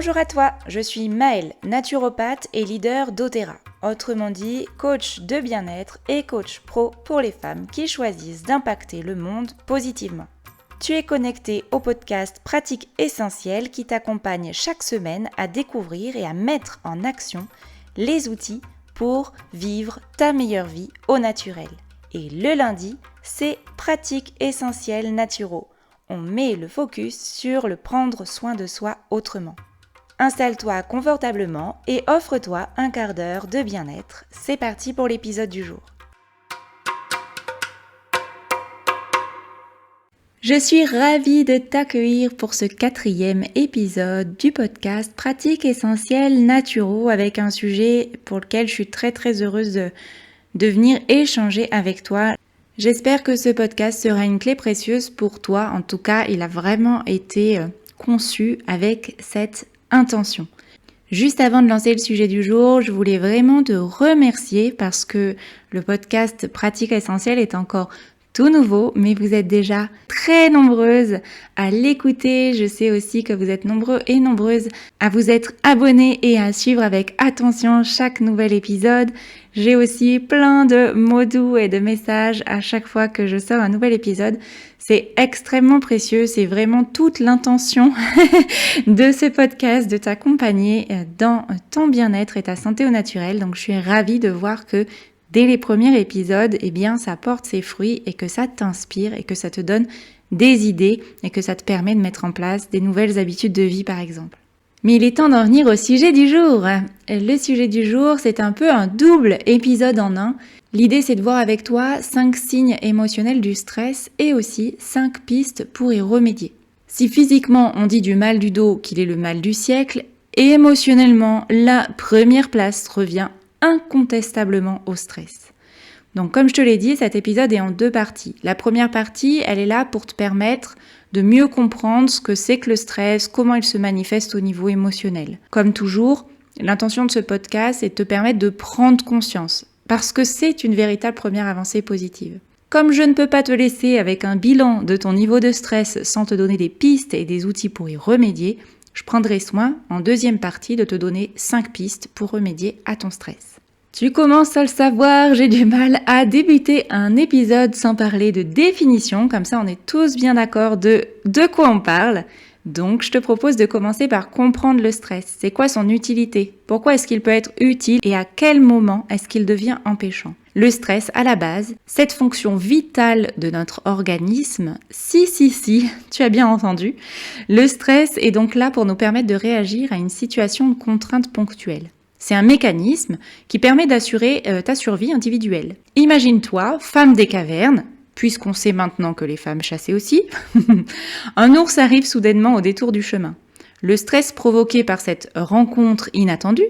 Bonjour à toi, je suis Maëlle, naturopathe et leader d'Otera, autrement dit coach de bien-être et coach pro pour les femmes qui choisissent d'impacter le monde positivement. Tu es connecté au podcast Pratique Essentielle qui t'accompagne chaque semaine à découvrir et à mettre en action les outils pour vivre ta meilleure vie au naturel. Et le lundi, c'est Pratique Essentielle Naturo. On met le focus sur le prendre soin de soi autrement. Installe-toi confortablement et offre-toi un quart d'heure de bien-être. C'est parti pour l'épisode du jour. Je suis ravie de t'accueillir pour ce 4e épisode du podcast Pratique Essentielle Naturo avec un sujet pour lequel je suis très heureuse de venir échanger avec toi. J'espère que ce podcast sera une clé précieuse pour toi. En tout cas, il a vraiment été conçu avec cette intention. Juste avant de lancer le sujet du jour, je voulais vraiment te remercier parce que le podcast Pratique Essentielle est encore tout nouveau, mais vous êtes déjà très nombreuses à l'écouter. Je sais aussi que vous êtes nombreux et nombreuses à vous être abonnés et à suivre avec attention chaque nouvel épisode. J'ai aussi plein de mots doux et de messages à chaque fois que je sors un nouvel épisode. C'est extrêmement précieux, c'est vraiment toute l'intention de ce podcast, de t'accompagner dans ton bien-être et ta santé au naturel. Donc je suis ravie de voir que dès les premiers épisodes, ça porte ses fruits et que ça t'inspire et que ça te donne des idées et que ça te permet de mettre en place des nouvelles habitudes de vie par exemple. Mais il est temps d'en venir au sujet du jour. Le sujet du jour, c'est un peu un double épisode en un. L'idée, c'est de voir avec toi 5 signes émotionnels du stress et aussi 5 pistes pour y remédier. Si physiquement, on dit du mal du dos qu'il est le mal du siècle, émotionnellement, la première place revient incontestablement au stress. Donc comme je te l'ai dit, cet épisode est en 2 parties. La première partie, elle est là pour te permettre de mieux comprendre ce que c'est que le stress, comment il se manifeste au niveau émotionnel. Comme toujours, l'intention de ce podcast est de te permettre de prendre conscience, parce que c'est une véritable première avancée positive. Comme je ne peux pas te laisser avec un bilan de ton niveau de stress sans te donner des pistes et des outils pour y remédier, je prendrai soin, en 2e partie, de te donner 5 pistes pour remédier à ton stress. Tu commences à le savoir, j'ai du mal à débuter un épisode sans parler de définition, comme ça on est tous bien d'accord de quoi on parle. Donc je te propose de commencer par comprendre le stress. C'est quoi son utilité? Pourquoi est-ce qu'il peut être utile et à quel moment est-ce qu'il devient empêchant? Le stress, à la base, cette fonction vitale de notre organisme, si, tu as bien entendu, le stress est donc là pour nous permettre de réagir à une situation de contrainte ponctuelle. C'est un mécanisme qui permet d'assurer ta survie individuelle. Imagine-toi, femme des cavernes, puisqu'on sait maintenant que les femmes chassaient aussi, un ours arrive soudainement au détour du chemin. Le stress provoqué par cette rencontre inattendue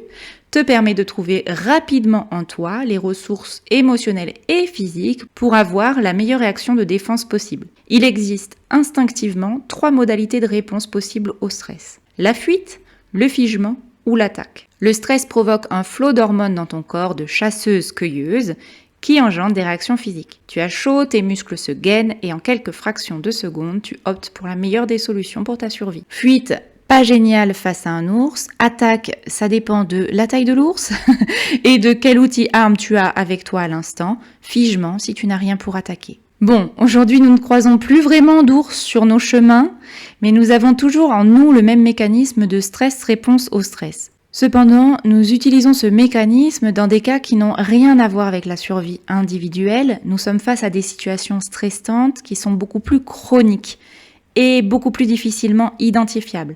te permet de trouver rapidement en toi les ressources émotionnelles et physiques pour avoir la meilleure réaction de défense possible. Il existe instinctivement 3 modalités de réponse possibles au stress. La fuite, le figement ou l'attaque. Le stress provoque un flot d'hormones dans ton corps de chasseuse-cueilleuse qui engendre des réactions physiques. Tu as chaud, tes muscles se gainent et en quelques fractions de secondes, tu optes pour la meilleure des solutions pour ta survie. Fuite, pas génial face à un ours. Attaque, ça dépend de la taille de l'ours et de quel outil arme tu as avec toi à l'instant. Figement, si tu n'as rien pour attaquer. Bon, aujourd'hui nous ne croisons plus vraiment d'ours sur nos chemins, mais nous avons toujours en nous le même mécanisme de stress-réponse au stress. Cependant, nous utilisons ce mécanisme dans des cas qui n'ont rien à voir avec la survie individuelle. Nous sommes face à des situations stressantes qui sont beaucoup plus chroniques et beaucoup plus difficilement identifiables.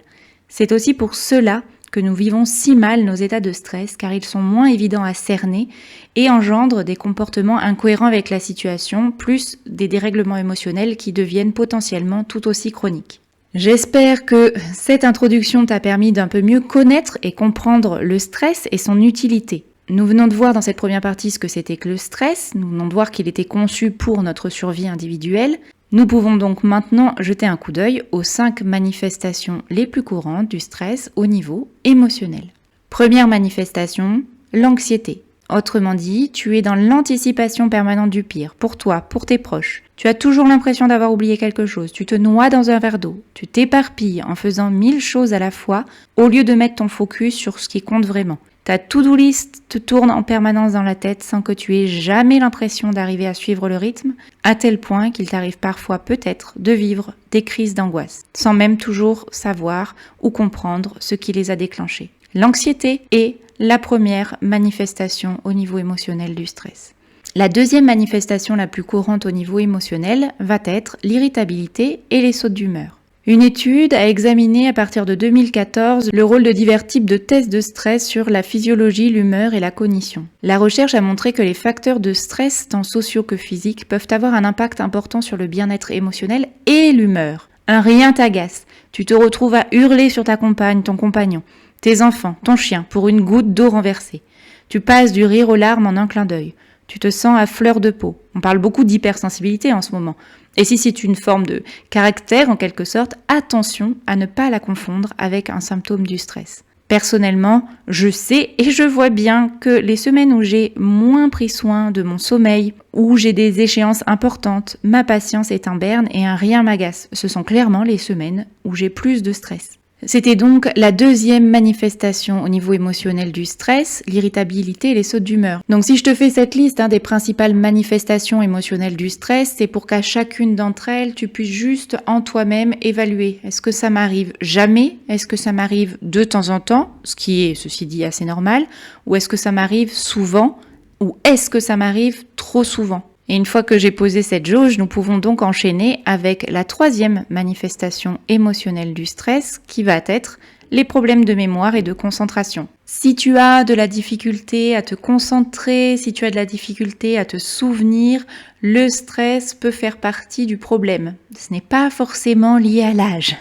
C'est aussi pour cela que nous vivons si mal nos états de stress, car ils sont moins évidents à cerner et engendrent des comportements incohérents avec la situation, plus des dérèglements émotionnels qui deviennent potentiellement tout aussi chroniques. J'espère que cette introduction t'a permis d'un peu mieux connaître et comprendre le stress et son utilité. Nous venons de voir dans cette première partie ce que c'était que le stress, nous venons de voir qu'il était conçu pour notre survie individuelle. Nous pouvons donc maintenant jeter un coup d'œil aux 5 manifestations les plus courantes du stress au niveau émotionnel. Première manifestation, l'anxiété. Autrement dit, tu es dans l'anticipation permanente du pire, pour toi, pour tes proches. Tu as toujours l'impression d'avoir oublié quelque chose, tu te noies dans un verre d'eau, tu t'éparpilles en faisant 1000 choses à la fois, au lieu de mettre ton focus sur ce qui compte vraiment. Ta to-do list te tourne en permanence dans la tête sans que tu aies jamais l'impression d'arriver à suivre le rythme, à tel point qu'il t'arrive parfois peut-être de vivre des crises d'angoisse, sans même toujours savoir ou comprendre ce qui les a déclenchées. L'anxiété est la première manifestation au niveau émotionnel du stress. La deuxième manifestation la plus courante au niveau émotionnel va être l'irritabilité et les sautes d'humeur. Une étude a examiné à partir de 2014 le rôle de divers types de tests de stress sur la physiologie, l'humeur et la cognition. La recherche a montré que les facteurs de stress, tant sociaux que physiques, peuvent avoir un impact important sur le bien-être émotionnel et l'humeur. Un rien t'agace, tu te retrouves à hurler sur ta compagne, ton compagnon, tes enfants, ton chien, pour une goutte d'eau renversée. Tu passes du rire aux larmes en un clin d'œil. Tu te sens à fleur de peau. On parle beaucoup d'hypersensibilité en ce moment. Et si c'est une forme de caractère en quelque sorte, attention à ne pas la confondre avec un symptôme du stress. Personnellement, je sais et je vois bien que les semaines où j'ai moins pris soin de mon sommeil, où j'ai des échéances importantes, ma patience est en berne et un rien m'agace. Ce sont clairement les semaines où j'ai plus de stress. C'était donc la deuxième manifestation au niveau émotionnel du stress, l'irritabilité et les sautes d'humeur. Donc si je te fais cette liste des principales manifestations émotionnelles du stress, c'est pour qu'à chacune d'entre elles, tu puisses juste en toi-même évaluer. Est-ce que ça m'arrive jamais ? Est-ce que ça m'arrive de temps en temps, ce qui est, ceci dit, assez normal ? Ou est-ce que ça m'arrive souvent ? Ou est-ce que ça m'arrive trop souvent ? Et une fois que j'ai posé cette jauge, nous pouvons donc enchaîner avec la troisième manifestation émotionnelle du stress qui va être les problèmes de mémoire et de concentration. Si tu as de la difficulté à te concentrer, si tu as de la difficulté à te souvenir, le stress peut faire partie du problème. Ce n'est pas forcément lié à l'âge.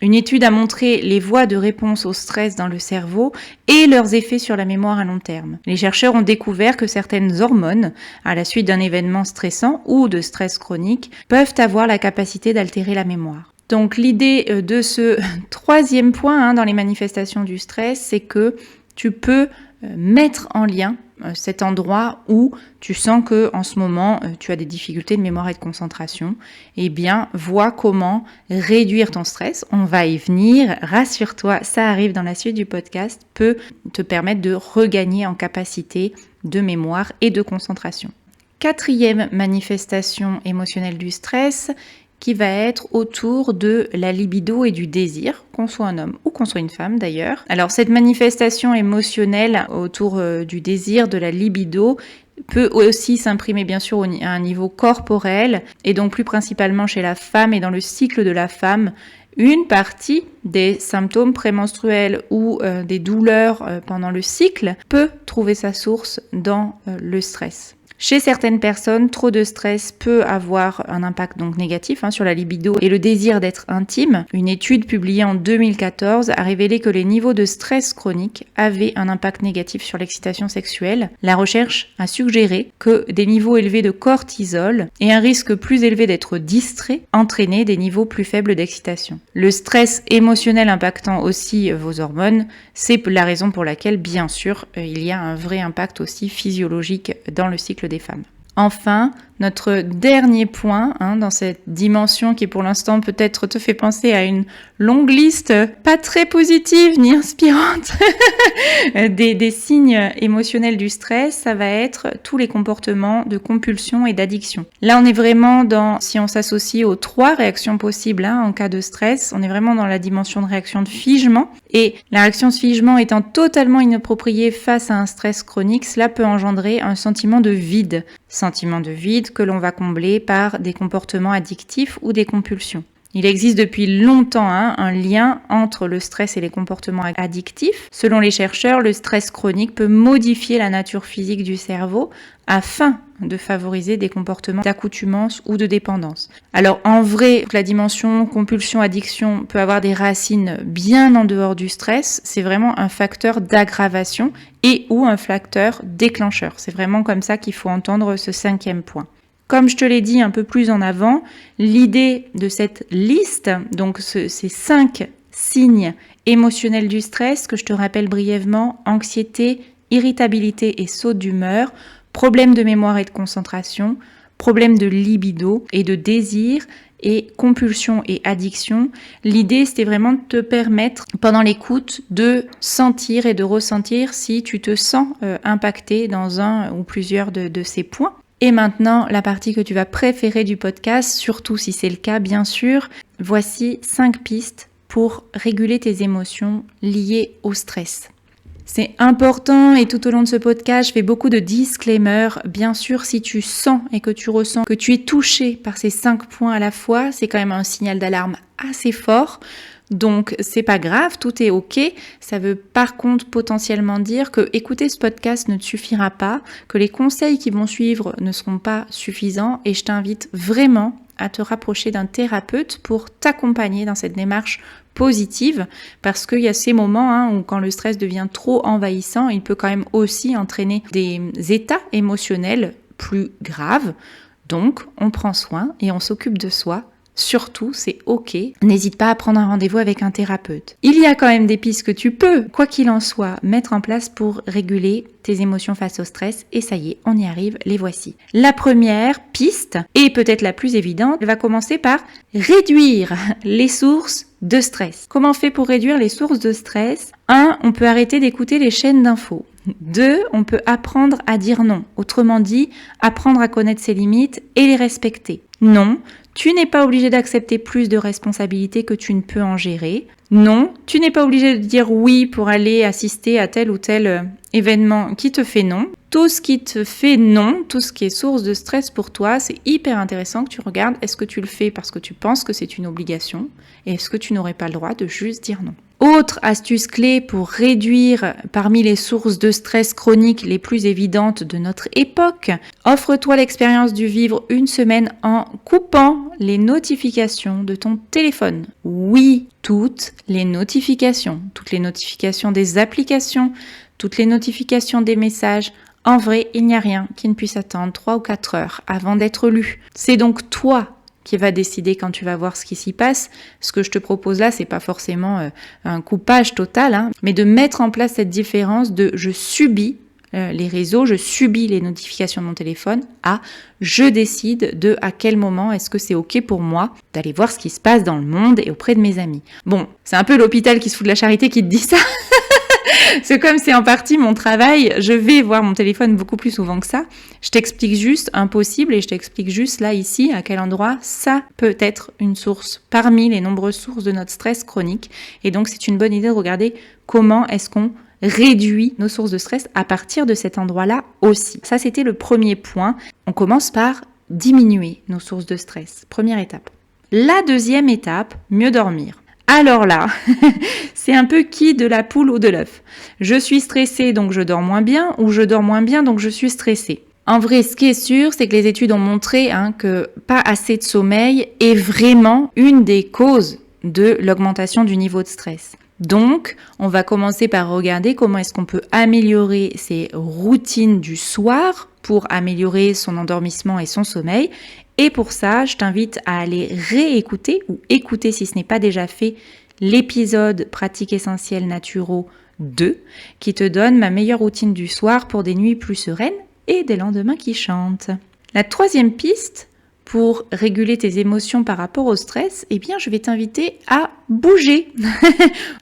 Une étude a montré les voies de réponse au stress dans le cerveau et leurs effets sur la mémoire à long terme. Les chercheurs ont découvert que certaines hormones, à la suite d'un événement stressant ou de stress chronique, peuvent avoir la capacité d'altérer la mémoire. Donc l'idée de ce troisième point dans les manifestations du stress, c'est que tu peux mettre en lien cet endroit où tu sens que en ce moment tu as des difficultés de mémoire et de concentration. Eh bien, vois comment réduire ton stress. On va y venir, rassure-toi, ça arrive dans la suite du podcast, peut te permettre de regagner en capacité de mémoire et de concentration. Quatrième manifestation émotionnelle du stress, qui va être autour de la libido et du désir, qu'on soit un homme ou qu'on soit une femme d'ailleurs. Alors cette manifestation émotionnelle autour du désir, de la libido, peut aussi s'imprimer bien sûr à un niveau corporel, et donc plus principalement chez la femme et dans le cycle de la femme. Une partie des symptômes prémenstruels ou des douleurs pendant le cycle peut trouver sa source dans le stress. Chez certaines personnes, trop de stress peut avoir un impact donc négatif sur la libido et le désir d'être intime. Une étude publiée en 2014 a révélé que les niveaux de stress chronique avaient un impact négatif sur l'excitation sexuelle. La recherche a suggéré que des niveaux élevés de cortisol et un risque plus élevé d'être distrait entraînaient des niveaux plus faibles d'excitation. Le stress émotionnel impactant aussi vos hormones, c'est la raison pour laquelle, bien sûr, il y a un vrai impact aussi physiologique dans le cycle des femmes. Enfin, notre dernier point dans cette dimension qui pour l'instant peut-être te fait penser à une longue liste pas très positive ni inspirante des signes émotionnels du stress, ça va être tous les comportements de compulsion et d'addiction. Là on est vraiment si on s'associe aux 3 réactions possibles en cas de stress, on est vraiment dans la dimension de réaction de figement, et la réaction de figement étant totalement inappropriée face à un stress chronique, cela peut engendrer un sentiment de vide que l'on va combler par des comportements addictifs ou des compulsions. Il existe depuis longtemps un lien entre le stress et les comportements addictifs. Selon les chercheurs, le stress chronique peut modifier la nature physique du cerveau afin de favoriser des comportements d'accoutumance ou de dépendance. Alors en vrai, la dimension compulsion-addiction peut avoir des racines bien en dehors du stress. C'est vraiment un facteur d'aggravation et ou un facteur déclencheur. C'est vraiment comme ça qu'il faut entendre ce 5e point. Comme je te l'ai dit un peu plus en avant, l'idée de cette liste, donc ces 5 signes émotionnels du stress, que je te rappelle brièvement, anxiété, irritabilité et saute d'humeur, problèmes de mémoire et de concentration, problèmes de libido et de désir, et compulsion et addiction. L'idée, c'était vraiment de te permettre, pendant l'écoute, de sentir et de ressentir si tu te sens impacté dans un ou plusieurs de ces points. Et maintenant, la partie que tu vas préférer du podcast, surtout si c'est le cas, bien sûr, voici 5 pistes pour réguler tes émotions liées au stress. C'est important et tout au long de ce podcast, je fais beaucoup de disclaimers. Bien sûr, si tu sens et que tu ressens que tu es touché par ces 5 points à la fois, c'est quand même un signal d'alarme assez fort. Donc, c'est pas grave, tout est ok. Ça veut par contre potentiellement dire que écouter ce podcast ne te suffira pas, que les conseils qui vont suivre ne seront pas suffisants et je t'invite vraiment à te rapprocher d'un thérapeute pour t'accompagner dans cette démarche positive parce qu'il y a ces moments où quand le stress devient trop envahissant, il peut quand même aussi entraîner des états émotionnels plus graves. Donc, on prend soin et on s'occupe de soi. Surtout, c'est ok. N'hésite pas à prendre un rendez-vous avec un thérapeute. Il y a quand même des pistes que tu peux, quoi qu'il en soit, mettre en place pour réguler tes émotions face au stress. Et ça y est, on y arrive, les voici. La première piste, et peut-être la plus évidente, elle va commencer par réduire les sources de stress. Comment on fait pour réduire les sources de stress ? 1. On peut arrêter d'écouter les chaînes d'infos. 2. On peut apprendre à dire non. Autrement dit, apprendre à connaître ses limites et les respecter. Non, tu n'es pas obligé d'accepter plus de responsabilités que tu ne peux en gérer. Non, tu n'es pas obligé de dire oui pour aller assister à tel ou tel événement qui te fait non. Tout ce qui te fait non, tout ce qui est source de stress pour toi, c'est hyper intéressant que tu regardes est-ce que tu le fais parce que tu penses que c'est une obligation et est-ce que tu n'aurais pas le droit de juste dire non. Autre astuce clé pour réduire parmi les sources de stress chronique les plus évidentes de notre époque, offre-toi l'expérience du vivre une semaine en coupant les notifications de ton téléphone. Oui, toutes les notifications des applications, toutes les notifications des messages. En vrai, il n'y a rien qui ne puisse attendre 3 ou 4 heures avant d'être lu. C'est donc toi qui va décider quand tu vas voir ce qui s'y passe. Ce que je te propose là, c'est pas forcément un coupage total, mais de mettre en place cette différence de je subis les réseaux, je subis les notifications de mon téléphone, à je décide de à quel moment est-ce que c'est ok pour moi d'aller voir ce qui se passe dans le monde et auprès de mes amis. Bon, c'est un peu l'hôpital qui se fout de la charité qui te dit ça. C'est comme c'est en partie mon travail, je vais voir mon téléphone beaucoup plus souvent que ça. Je t'explique juste un possible et je t'explique juste là, ici, à quel endroit ça peut être une source parmi les nombreuses sources de notre stress chronique. Et donc, c'est une bonne idée de regarder comment est-ce qu'on réduit nos sources de stress à partir de cet endroit-là aussi. Ça, c'était le premier point. On commence par diminuer nos sources de stress. Première étape. La deuxième étape, mieux dormir. Alors là, c'est un peu qui de la poule ou de l'œuf. Je suis stressée donc je dors moins bien ou je dors moins bien donc je suis stressée. En vrai, ce qui est sûr, c'est que les études ont montré que pas assez de sommeil est vraiment une des causes de l'augmentation du niveau de stress. Donc, on va commencer par regarder comment est-ce qu'on peut améliorer ses routines du soir pour améliorer son endormissement et son sommeil. Et pour ça, je t'invite à aller réécouter ou écouter si ce n'est pas déjà fait l'épisode Pratiques essentielles naturaux 2 qui te donne ma meilleure routine du soir pour des nuits plus sereines et des lendemains qui chantent. La troisième piste pour réguler tes émotions par rapport au stress, je vais t'inviter à bouger.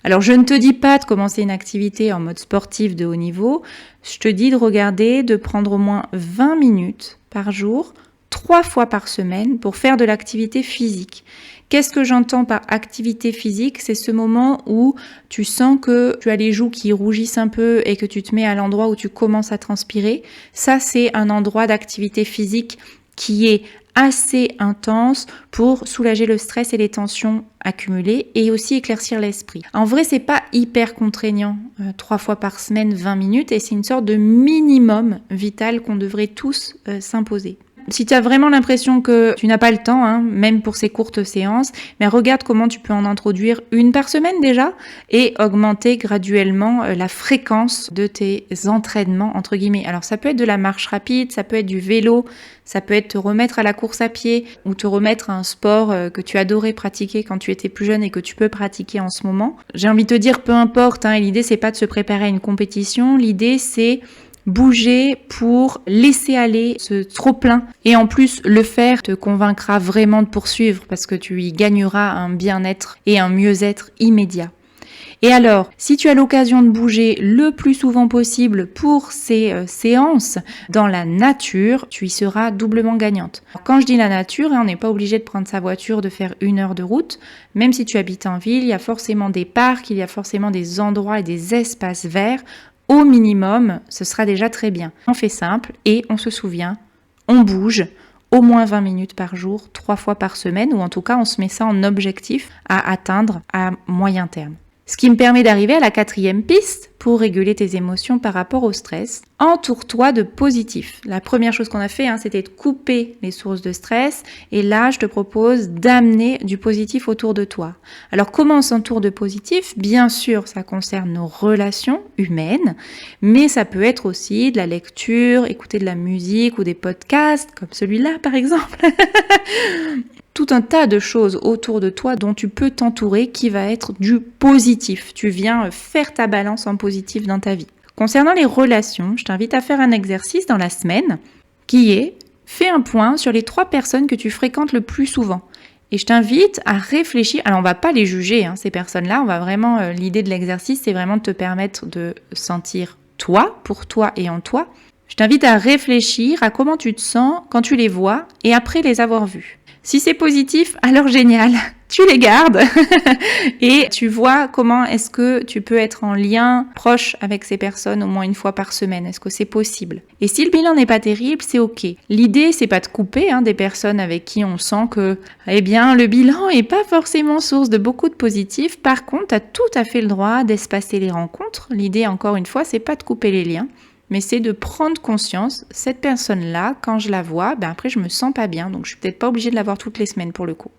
Alors, je ne te dis pas de commencer une activité en mode sportif de haut niveau. Je te dis de regarder, de prendre au moins 20 minutes par jour 3 fois par semaine pour faire de l'activité physique. Qu'est-ce que j'entends par activité physique ? C'est ce moment où tu sens que tu as les joues qui rougissent un peu et que tu te mets à l'endroit où tu commences à transpirer. Ça, c'est un endroit d'activité physique qui est assez intense pour soulager le stress et les tensions accumulées et aussi éclaircir l'esprit. En vrai, c'est pas hyper contraignant, 3 fois par semaine, 20 minutes, et c'est une sorte de minimum vital qu'on devrait tous s'imposer. Si tu as vraiment l'impression que tu n'as pas le temps, hein, même pour ces courtes séances, mais regarde comment tu peux en introduire une par semaine déjà et augmenter graduellement la fréquence de tes entraînements, entre guillemets. Alors ça peut être de la marche rapide, ça peut être du vélo, ça peut être te remettre à la course à pied ou te remettre à un sport que tu adorais pratiquer quand tu étais plus jeune et que tu peux pratiquer en ce moment. J'ai envie de te dire, peu importe, hein, l'idée c'est pas de se préparer à une compétition, l'idée c'est bouger pour laisser aller ce trop-plein. Et en plus, le faire te convaincra vraiment de poursuivre parce que tu y gagneras un bien-être et un mieux-être immédiat. Et alors, si tu as l'occasion de bouger le plus souvent possible pour ces séances dans la nature, tu y seras doublement gagnante. Alors, quand je dis la nature, on n'est pas obligé de prendre sa voiture, de faire 1 heure de route. Même si tu habites en ville, il y a forcément des parcs, il y a forcément des endroits et des espaces verts. Au minimum, ce sera déjà très bien. On fait simple et on se souvient, on bouge au moins 20 minutes par jour, 3 fois par semaine, ou en tout cas on se met ça en objectif à atteindre à moyen terme. Ce qui me permet d'arriver à la 4e piste pour réguler tes émotions par rapport au stress. Entoure-toi de positif. La première chose qu'on a fait, c'était de couper les sources de stress. Et là, je te propose d'amener du positif autour de toi. Alors, comment on s'entoure de positif ? Bien sûr, ça concerne nos relations humaines, mais ça peut être aussi de la lecture, écouter de la musique ou des podcasts, comme celui-là par exemple. Tout un tas de choses autour de toi dont tu peux t'entourer qui va être du positif. Tu viens faire ta balance en positif dans ta vie. Concernant les relations, je t'invite à faire un exercice dans la semaine qui est fais un point sur les 3 personnes que tu fréquentes le plus souvent. Et je t'invite à réfléchir. Alors on va pas les juger, ces personnes-là. On va vraiment, l'idée de l'exercice, c'est vraiment de te permettre de sentir toi, pour toi et en toi. Je t'invite à réfléchir à comment tu te sens quand tu les vois et après les avoir vus. Si c'est positif, alors génial, tu les gardes et tu vois comment est-ce que tu peux être en lien proche avec ces personnes au moins 1 fois par semaine. Est-ce que c'est possible ? Et si le bilan n'est pas terrible, c'est ok. L'idée, c'est pas de couper des personnes avec qui on sent que, le bilan est pas forcément source de beaucoup de positif. Par contre, tu as tout à fait le droit d'espacer les rencontres. L'idée, encore une fois, c'est pas de couper les liens. Mais c'est de prendre conscience, cette personne-là, quand je la vois, après je me sens pas bien, donc je suis peut-être pas obligée de la voir toutes les semaines pour le coup.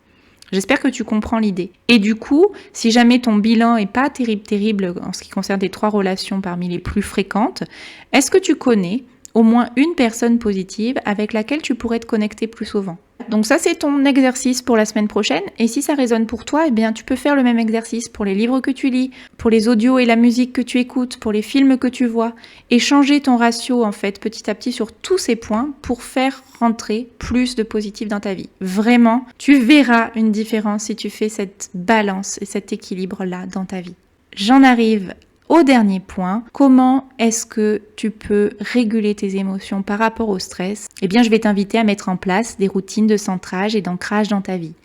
J'espère que tu comprends l'idée. Et du coup, si jamais ton bilan est pas terrible en ce qui concerne tes 3 relations parmi les plus fréquentes, est-ce que tu connais au moins une personne positive avec laquelle tu pourrais te connecter plus souvent ? Donc ça, c'est ton exercice pour la semaine prochaine. Et si ça résonne pour toi, tu peux faire le même exercice pour les livres que tu lis, pour les audios et la musique que tu écoutes, pour les films que tu vois, et changer ton ratio petit à petit sur tous ces points pour faire rentrer plus de positif dans ta vie. Vraiment, tu verras une différence si tu fais cette balance et cet équilibre-là dans ta vie. J'en arrive au dernier point, comment est-ce que tu peux réguler tes émotions par rapport au stress ? Je vais t'inviter à mettre en place des routines de centrage et d'ancrage dans ta vie.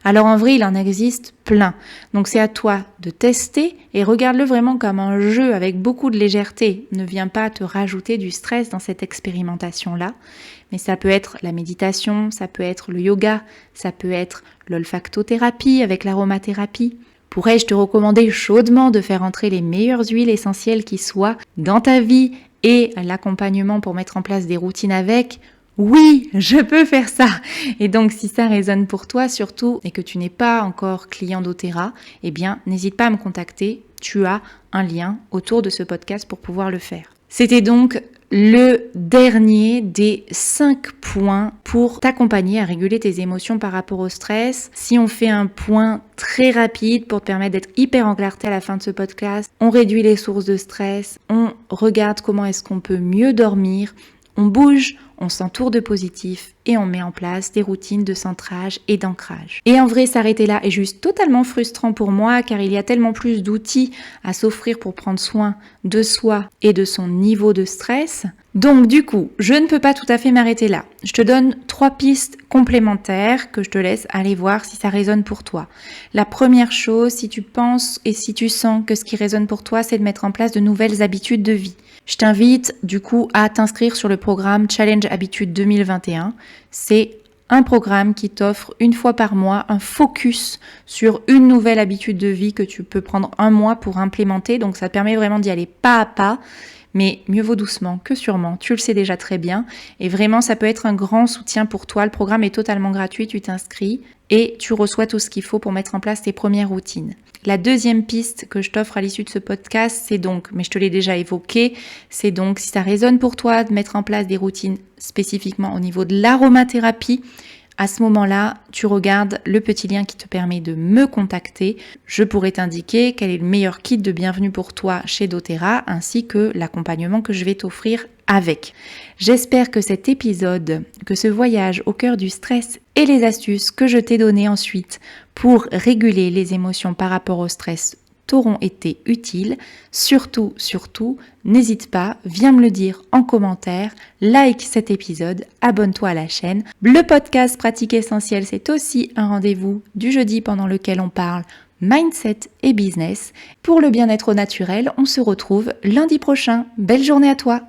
Alors en vrai, il en existe plein. Donc c'est à toi de tester et regarde-le vraiment comme un jeu avec beaucoup de légèreté. Ne viens pas te rajouter du stress dans cette expérimentation-là. Mais ça peut être la méditation, ça peut être le yoga, ça peut être l'olfactothérapie avec l'aromathérapie. Pourrais-je te recommander chaudement de faire entrer les meilleures huiles essentielles qui soient dans ta vie et l'accompagnement pour mettre en place des routines avec ? Oui, je peux faire ça. Et donc, si ça résonne pour toi surtout et que tu n'es pas encore client d'Othera, n'hésite pas à me contacter. Tu as un lien autour de ce podcast pour pouvoir le faire. C'était donc le dernier des 5 points pour t'accompagner à réguler tes émotions par rapport au stress. Si on fait un point très rapide pour te permettre d'être hyper en clarté à la fin de ce podcast, on réduit les sources de stress, on regarde comment est-ce qu'on peut mieux dormir, on bouge, on s'entoure de positif et on met en place des routines de centrage et d'ancrage. Et en vrai, s'arrêter là est juste totalement frustrant pour moi car il y a tellement plus d'outils à s'offrir pour prendre soin de soi et de son niveau de stress. Donc du coup, je ne peux pas tout à fait m'arrêter là. Je te donne 3 pistes complémentaires que je te laisse aller voir si ça résonne pour toi. La première chose, si tu penses et si tu sens que ce qui résonne pour toi, c'est de mettre en place de nouvelles habitudes de vie. Je t'invite du coup à t'inscrire sur le programme Challenge Habitude 2021. C'est un programme qui t'offre une fois par mois un focus sur une nouvelle habitude de vie que tu peux prendre un mois pour implémenter. Donc ça te permet vraiment d'y aller pas à pas, mais mieux vaut doucement que sûrement, tu le sais déjà très bien. Et vraiment, ça peut être un grand soutien pour toi. Le programme est totalement gratuit, tu t'inscris et tu reçois tout ce qu'il faut pour mettre en place tes premières routines. La deuxième piste que je t'offre à l'issue de ce podcast, c'est donc, mais je te l'ai déjà évoqué, c'est donc si ça résonne pour toi de mettre en place des routines spécifiquement au niveau de l'aromathérapie, à ce moment-là, tu regardes le petit lien qui te permet de me contacter. Je pourrai t'indiquer quel est le meilleur kit de bienvenue pour toi chez doTERRA ainsi que l'accompagnement que je vais t'offrir avec. J'espère que cet épisode, que ce voyage au cœur du stress et les astuces que je t'ai données ensuite pour réguler les émotions par rapport au stress t'auront été utiles. Surtout, n'hésite pas, viens me le dire en commentaire, like cet épisode, abonne-toi à la chaîne. Le podcast Pratique Essentielle, c'est aussi un rendez-vous du jeudi pendant lequel on parle mindset et business. Pour le bien-être au naturel, on se retrouve lundi prochain. Belle journée à toi!